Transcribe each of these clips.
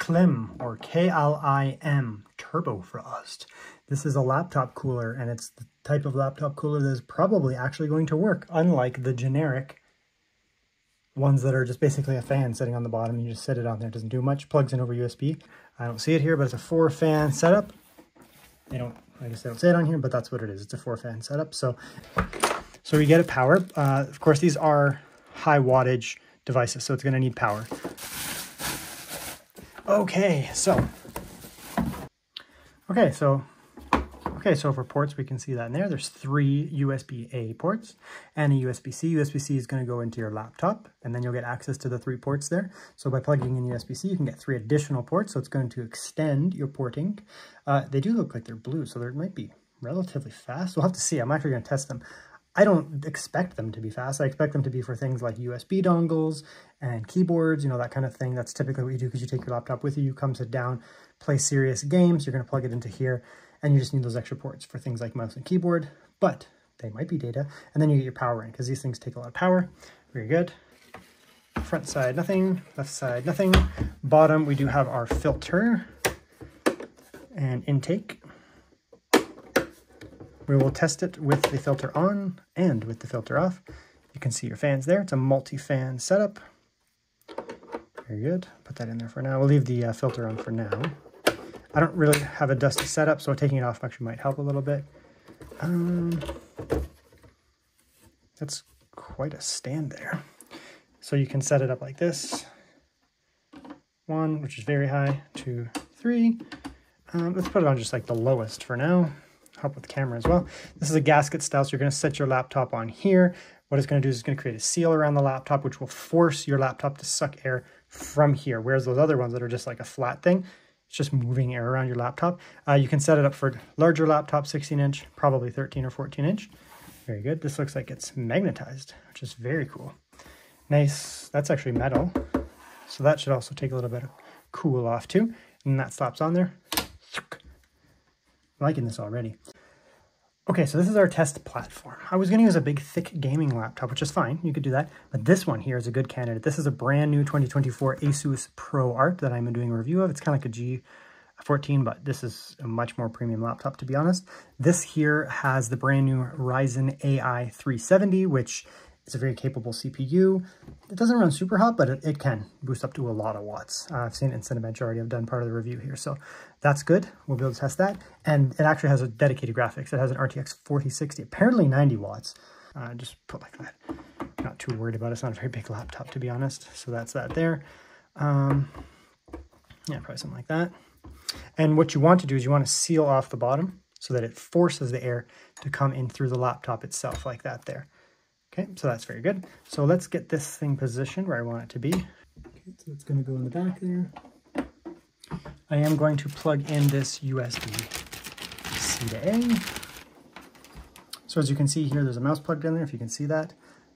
KLIM, or KLIM, Turbofrost. This is a laptop cooler, and it's the type of laptop cooler that is probably actually going to work, unlike the generic ones that are just basically a fan sitting on the bottom. You just sit it on there. It doesn't do much. Plugs in over USB. I don't see it here, but it's a 4-fan setup. I guess they don't say it on here, but that's what it is. It's a 4-fan setup. So we get it power. Of course, these are high wattage devices, so it's going to need power. Okay, so for ports, we can see that in there. There's 3 USB-A ports and a USB-C. USB-C is going to go into your laptop, and then you'll get access to the 3 ports there. So by plugging in USB-C, you can get 3 additional ports, so it's going to extend your porting. They do look like they're blue, so they might be relatively fast. We'll have to see. I'm actually going to test them. I don't expect them to be fast. I expect them to be for things like USB dongles and keyboards, you know, that kind of thing. That's typically what you do because you take your laptop with you. You come sit down, play serious games. You're going to plug it into here, and you just need those extra ports for things like mouse and keyboard, but they might be data. And then you get your power in because these things take a lot of power. Very good. Front side, nothing. Left side, nothing. Bottom, we do have our filter and intake. We will test it with the filter on and with the filter off. You can see your fans there. It's a multi-fan setup. Very good. Put that in there for now. We'll leave the filter on for now. I don't really have a dusty setup, so taking it off actually might help a little bit. That's quite a stand there. So you can set it up like this. 1, which is very high. 2, 3. Let's put it on just like the lowest for now. Help with the camera as well. This is a gasket style, so you're going to set your laptop on here. What it's going to do is it's going to create a seal around the laptop, which will force your laptop to suck air from here, whereas those other ones that are just like a flat thing, it's just moving air around your laptop. You can set it up for larger laptop, 16-inch, probably 13 or 14-inch. Very good. This looks like it's magnetized, which is very cool. Nice. That's actually metal, so that should also take a little bit of cool off too. And that slaps on there. Liking this already. Okay, so this is our test platform. I was going to use a big, thick gaming laptop, which is fine. You could do that. But this one here is a good candidate. This is a brand new 2024 Asus ProArt that I'm doing a review of. It's kind of like a G14, but this is a much more premium laptop, to be honest. This here has the brand new Ryzen AI 370, which is a very capable CPU. It doesn't run super hot, but it can boost up to a lot of watts. I've seen it in Cinebench already. I've done part of the review here, so that's good. We'll be able to test that. And it actually has a dedicated graphics. It has an RTX 4060, apparently 90 watts. Just put like that. Not too worried about it. It's not a very big laptop, to be honest. So that's that there. Yeah, probably something like that. And what you want to do is you want to seal off the bottom so that it forces the air to come in through the laptop itself like that there. Okay, so that's very good. So let's get this thing positioned where I want it to be. Okay, so it's going to go in the back there. I am going to plug in this USB-C to A. So as you can see here, there's a mouse plugged in there, if you can see that.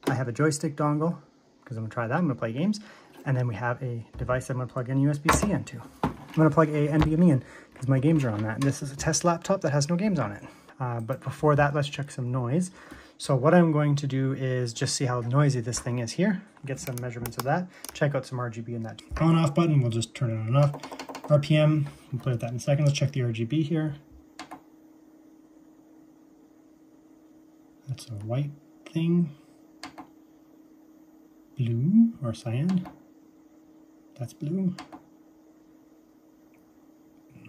I have a joystick dongle, because I'm going to try that. I'm going to play games. And then we have a device I'm going to plug in USB-C into. I'm going to plug a NVMe in, because my games are on that. And this is a test laptop that has no games on it. But before that, let's check some noise. So what I'm going to do is just see how noisy this thing is here, get some measurements of that, check out some RGB in that on-off button. We'll just turn it on and off. RPM, we'll play with that in a second. Let's check the RGB here. That's a white thing. Blue or cyan. That's blue.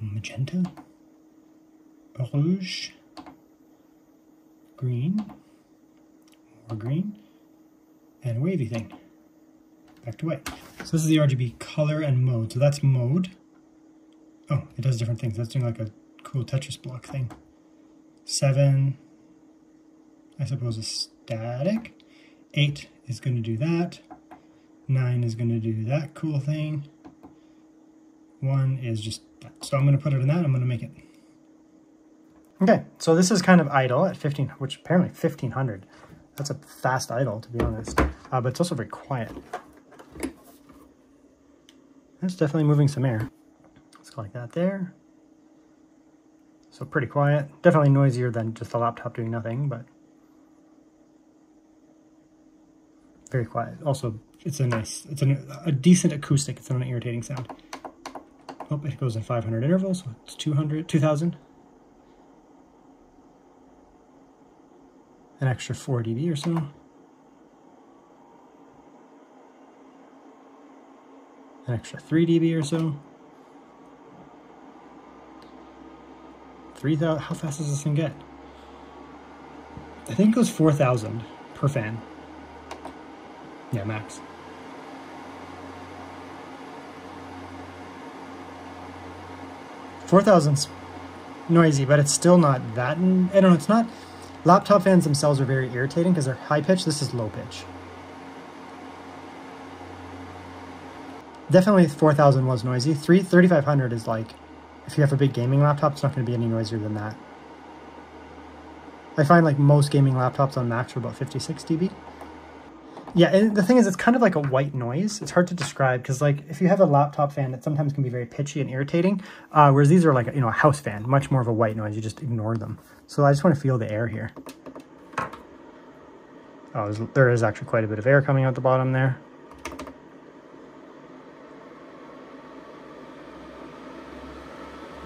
Magenta. Rouge. Green. More green. And a wavy thing. Back to white. So this is the RGB color and mode. So that's mode. Oh, it does different things. That's doing like a cool Tetris block thing. 7, I suppose, is static. 8 is going to do that. 9 is going to do that cool thing. 1 is just that. So I'm going to put it in that. I'm going to make it. Okay, so this is kind of idle at 15, which apparently 1500. That's a fast idle, to be honest. But it's also very quiet. It's definitely moving some air. Let's go like that there. So pretty quiet. Definitely noisier than just a laptop doing nothing, but very quiet. Also, it's a nice, it's a decent acoustic. It's not an irritating sound. Oh, it goes in 500 intervals, so it's 200, 2000. An extra 4 dB or so. An extra 3 dB or so. 3,000, how fast does this thing get? I think it goes 4,000 per fan. Yeah, max. $4,000's noisy, but it's still not that, I don't know, it's not, laptop fans themselves are very irritating because they're high pitch, this is low pitch. Definitely 4,000 was noisy. 3,500 is like, if you have a big gaming laptop, it's not going to be any noisier than that. I find like most gaming laptops on max are about 56 dB. Yeah, and the thing is, it's kind of like a white noise. It's hard to describe because, like, if you have a laptop fan, it sometimes can be very pitchy and irritating, whereas these are like, a house fan, much more of a white noise. You just ignore them. So I just want to feel the air here. Oh, there is actually quite a bit of air coming out the bottom there.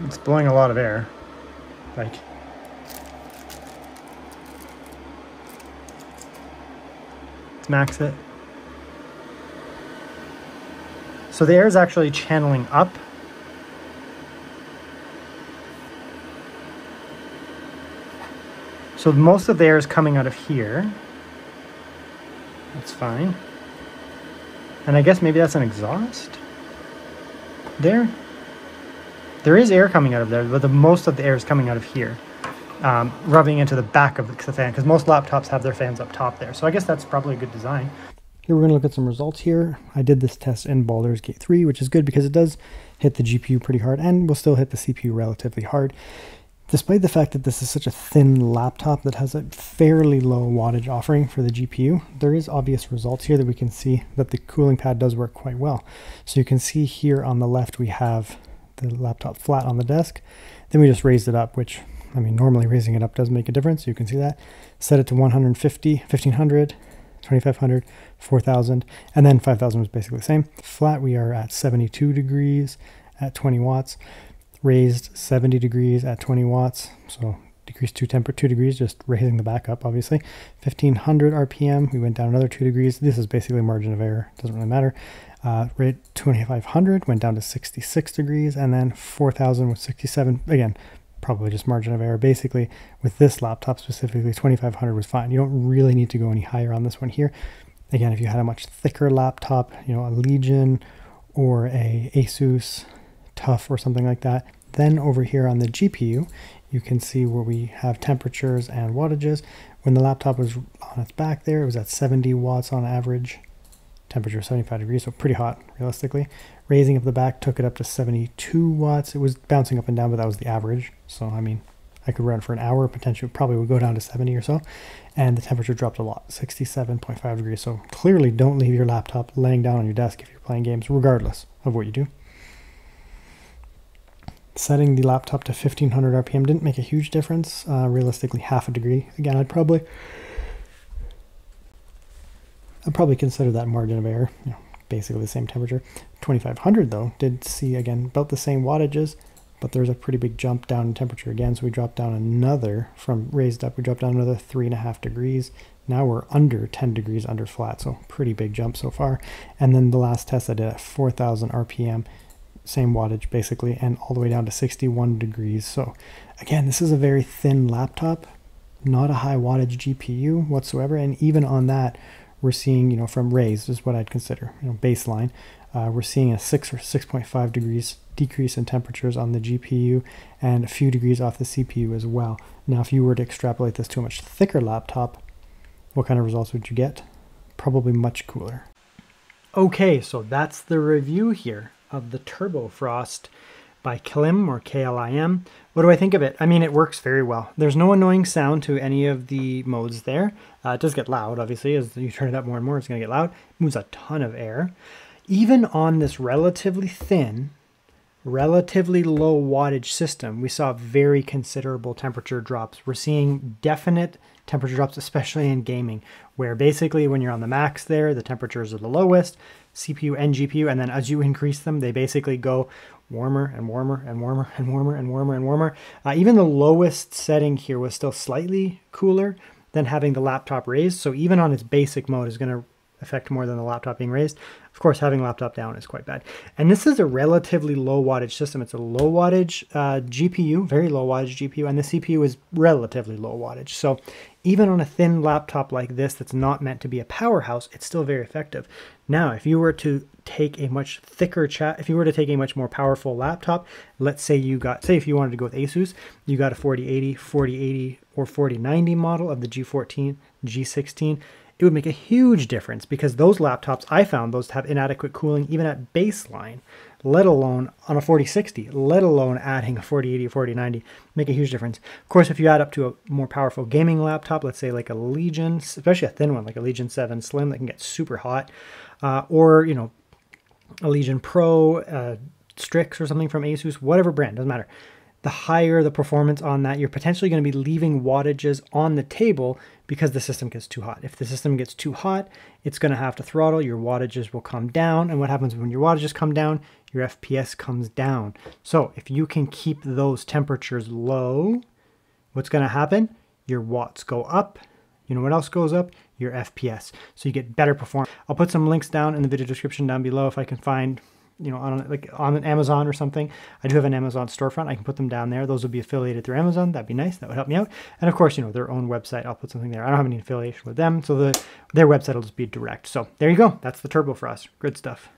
It's blowing a lot of air. Like, let's max it. So the air is actually channeling up. So most of the air is coming out of here. That's fine. And I guess maybe that's an exhaust there. There is air coming out of there, but most of the air is coming out of here, rubbing into the back of the fan, because most laptops have their fans up top there. So I guess that's probably a good design. Here we're going to look at some results here. I did this test in Baldur's Gate 3, which is good because it does hit the GPU pretty hard and will still hit the CPU relatively hard. Despite the fact that this is such a thin laptop that has a fairly low wattage offering for the GPU, there is obvious results here that we can see that the cooling pad does work quite well. So you can see here on the left we have the laptop flat on the desk. Then we just raised it up, which, I mean, normally raising it up does make a difference. You can see that. Set it to 150, 1500, 2500, 4000, and then 5000 was basically the same. Flat, we are at 72 degrees at 20 watts. Raised 70 degrees at 20 watts. So decreased 2 degrees, just raising the back up, obviously. 1500 RPM, we went down another 2 degrees. This is basically margin of error, doesn't really matter. Rate 2500 went down to 66 degrees, and then 4000 was 67. Again, probably just margin of error. Basically, with this laptop specifically, 2500 was fine. You don't really need to go any higher on this one here. Again, if you had a much thicker laptop, a Legion or a Asus Tough or something like that, then over here on the GPU, you can see where we have temperatures and wattages. When the laptop was on its back there, it was at 70 watts on average. Temperature 75 degrees, so pretty hot, realistically. Raising up the back took it up to 72 watts. It was bouncing up and down, but that was the average. So, I mean, I could run for an hour, potentially probably would go down to 70 or so. And the temperature dropped a lot, 67.5 degrees. So clearly don't leave your laptop laying down on your desk if you're playing games, regardless of what you do. Setting the laptop to 1500 RPM didn't make a huge difference, realistically half a degree. Again, I'd probably consider that margin of error, basically the same temperature. 2500 though did see, again, about the same wattages, but there's a pretty big jump down in temperature again. So we dropped down another, from raised up, we dropped down another 3.5 degrees. Now we're under 10 degrees under flat, so pretty big jump so far. And then the last test I did at 4000 RPM, same wattage basically, and all the way down to 61 degrees. So again, this is a very thin laptop, not a high wattage GPU whatsoever. And even on that, we're seeing, from raised is what I'd consider, baseline. We're seeing a 6 or 6.5 degrees decrease in temperatures on the GPU and a few degrees off the CPU as well. Now, if you were to extrapolate this to a much thicker laptop, what kind of results would you get? Probably much cooler. Okay, so that's the review here of the Turbofrost by KLIM or KLIM. What do I think of it? I mean, it works very well. There's no annoying sound to any of the modes there. It does get loud, obviously. As you turn it up more and more, it's going to get loud. It moves a ton of air. Even on this relatively thin, relatively low wattage system, we saw very considerable temperature drops. We're seeing definite temperature drops, especially in gaming, where basically when you're on the max there, the temperatures are the lowest, CPU and GPU, and then as you increase them, they basically go warmer and warmer and warmer and warmer and warmer and warmer. Even the lowest setting here was still slightly cooler than having the laptop raised. So even on its basic mode is going to affect more than the laptop being raised. Of course, having laptop down is quite bad. And this is a relatively low wattage system. It's a low wattage GPU, very low wattage GPU, and the CPU is relatively low wattage. So even on a thin laptop like this that's not meant to be a powerhouse, it's still very effective. Now, if you were to take a much thicker if you were to take a much more powerful laptop, let's say if you wanted to go with Asus, you got a 4080, 4080, or 4090 model of the G14, G16, it would make a huge difference, because those laptops, I found those have inadequate cooling even at baseline, let alone on a 4060, let alone adding a 4080 or 4090, make a huge difference. Of course, if you add up to a more powerful gaming laptop, let's say like a Legion, especially a thin one, like a Legion 7 Slim that can get super hot, or, you know, a Legion Pro, Strix or something from Asus, whatever brand, doesn't matter. The higher the performance on that, you're potentially going to be leaving wattages on the table because the system gets too hot. If the system gets too hot, it's going to have to throttle, your wattages will come down, and what happens when your wattages come down? Your FPS comes down. So if you can keep those temperatures low, what's going to happen? Your watts go up. You know what else goes up? Your FPS. So you get better performance. I'll put some links down in the video description down below if I can find, you know, on an Amazon or something. I do have an Amazon storefront. I can put them down there. Those will be affiliated through Amazon. That'd be nice. That would help me out. And of course, you know, their own website. I'll put something there. I don't have any affiliation with them, so their website will just be direct. So there you go. That's the Turbofrost. Good stuff.